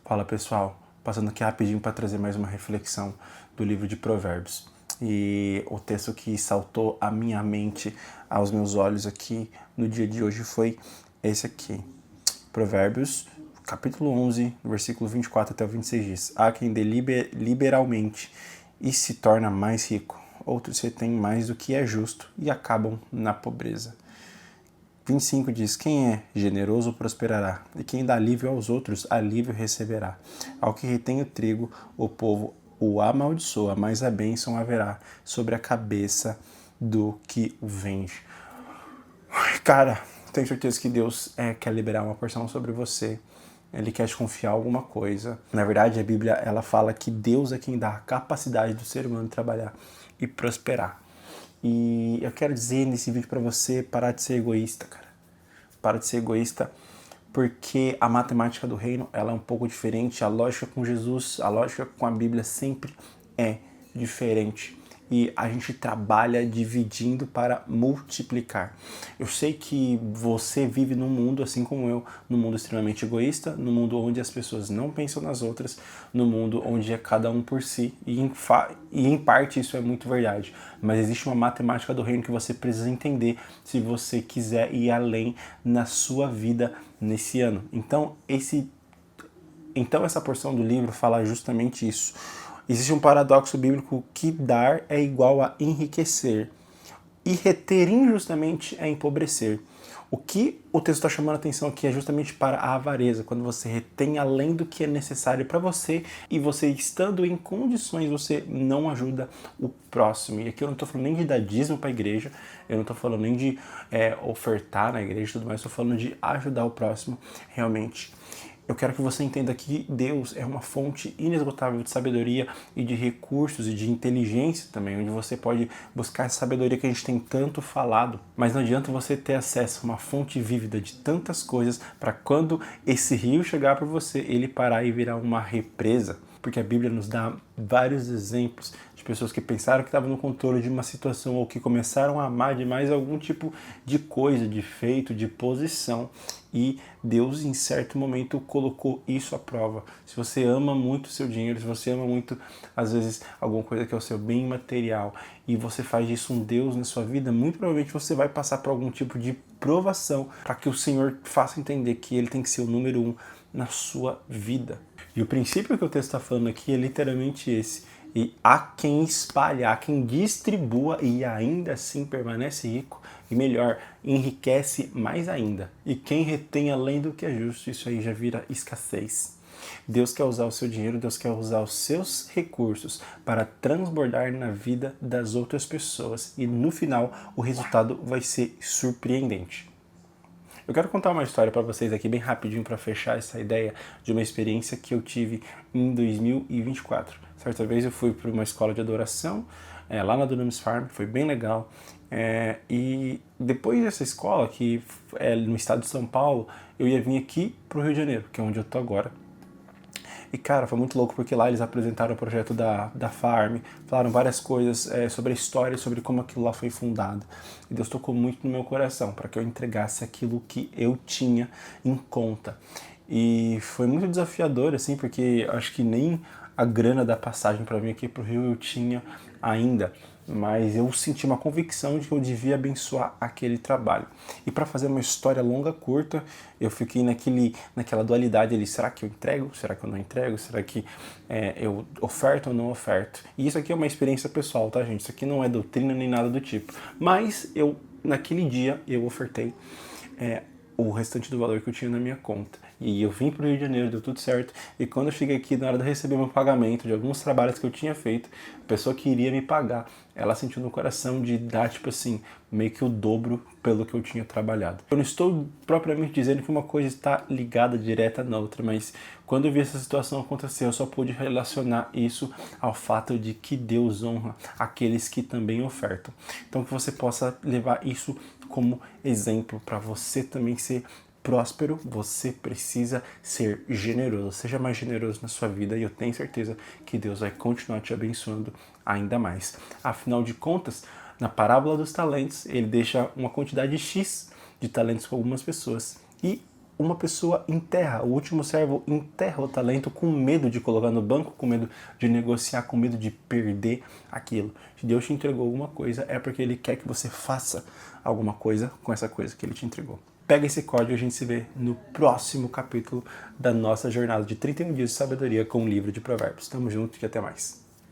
Fala pessoal, passando aqui rapidinho para trazer mais uma reflexão do livro de Provérbios. E o texto que saltou à minha mente, aos meus olhos aqui no dia de hoje foi esse aqui. Provérbios, capítulo 11, versículo 24 até o 26 diz: Há quem dê liberalmente e se torna mais rico, outros retêm mais do que é justo e acabam na pobreza. 25 diz: Quem é generoso prosperará, e quem dá alívio aos outros, alívio receberá. Ao que retém o trigo, o povo o amaldiçoa, mas a bênção haverá sobre a cabeça do que o vende. Cara, tenho certeza que Deus quer liberar uma porção sobre você. Ele quer te confiar alguma coisa. Na verdade, a Bíblia ela fala que Deus é quem dá a capacidade do ser humano trabalhar e prosperar. E eu quero dizer nesse vídeo para você parar de ser egoísta, cara. Para de ser egoísta, porque a matemática do reino ela é um pouco diferente. A lógica com Jesus, a lógica com a Bíblia sempre é diferente. E a gente trabalha dividindo para multiplicar. Eu sei que você vive num mundo, assim como eu, num mundo extremamente egoísta, num mundo onde as pessoas não pensam nas outras, num mundo onde é cada um por si. E em parte isso é muito verdade. Mas existe uma matemática do reino que você precisa entender se você quiser ir além na sua vida nesse ano. Então essa porção do livro fala justamente isso. Existe um paradoxo bíblico que dar é igual a enriquecer e reter injustamente é empobrecer. O que o texto está chamando a atenção aqui é justamente para a avareza, quando você retém além do que é necessário para você e você estando em condições, você não ajuda o próximo. E aqui eu não estou falando nem de dar dízimo para a igreja, eu não estou falando nem de ofertar na igreja e tudo mais, estou falando de ajudar o próximo realmente. Eu quero que você entenda que Deus é uma fonte inesgotável de sabedoria e de recursos e de inteligência também, onde você pode buscar essa sabedoria que a gente tem tanto falado. Mas não adianta você ter acesso a uma fonte vívida de tantas coisas para quando esse rio chegar para você, ele parar e virar uma represa. Porque a Bíblia nos dá vários exemplos de pessoas que pensaram que estavam no controle de uma situação ou que começaram a amar demais algum tipo de coisa, de feito, de posição. E Deus, em certo momento, colocou isso à prova. Se você ama muito o seu dinheiro, se você ama muito, às vezes, alguma coisa que é o seu bem material, e você faz disso um Deus na sua vida, muito provavelmente você vai passar por algum tipo de provação para que o Senhor faça entender que Ele tem que ser o número 1 na sua vida. E o princípio que o texto está falando aqui é literalmente esse. E há quem espalhe, há quem distribua e ainda assim permanece rico. E melhor, enriquece mais ainda. E quem retém além do que é justo, isso aí já vira escassez. Deus quer usar o seu dinheiro, Deus quer usar os seus recursos para transbordar na vida das outras pessoas. E no final, o resultado vai ser surpreendente. Eu quero contar uma história para vocês aqui bem rapidinho para fechar essa ideia de uma experiência que eu tive em 2024. Certa vez eu fui para uma escola de adoração lá na Dunamis Farm, foi bem legal. E depois dessa escola, que é no estado de São Paulo, eu ia vir aqui para o Rio de Janeiro, que é onde eu tô agora. E, cara, foi muito louco porque lá eles apresentaram o projeto da Farm, falaram várias coisas sobre a história, sobre como aquilo lá foi fundado. E Deus tocou muito no meu coração para que eu entregasse aquilo que eu tinha em conta. E foi muito desafiador, assim, porque acho que nem a grana da passagem para vir aqui para o Rio eu tinha ainda. Mas eu senti uma convicção de que eu devia abençoar aquele trabalho. E para fazer uma história longa, curta, eu fiquei naquela dualidade ali, será que eu entrego? Será que eu não entrego? Será que eu oferto ou não oferto? E isso aqui é uma experiência pessoal, tá, gente? Isso aqui não é doutrina nem nada do tipo. Mas naquele dia, eu ofertei o restante do valor que eu tinha na minha conta. E eu vim para o Rio de Janeiro, deu tudo certo. E quando eu cheguei aqui, na hora de receber meu pagamento de alguns trabalhos que eu tinha feito, a pessoa que iria me pagar, ela sentiu no coração de dar, tipo assim, meio que o dobro pelo que eu tinha trabalhado. Eu não estou propriamente dizendo que uma coisa está ligada direta na outra, mas quando eu vi essa situação acontecer, eu só pude relacionar isso ao fato de que Deus honra aqueles que também ofertam. Então que você possa levar isso como exemplo para você também ser próspero, você precisa ser generoso. Seja mais generoso na sua vida e eu tenho certeza que Deus vai continuar te abençoando ainda mais. Afinal de contas, na parábola dos talentos, ele deixa uma quantidade X de talentos com algumas pessoas e uma pessoa enterra, o último servo enterra o talento com medo de colocar no banco, com medo de negociar, com medo de perder aquilo. Se Deus te entregou alguma coisa, é porque Ele quer que você faça alguma coisa com essa coisa que Ele te entregou. Pega esse código e a gente se vê no próximo capítulo da nossa jornada de 31 dias de sabedoria com o livro de Provérbios. Tamo junto e até mais.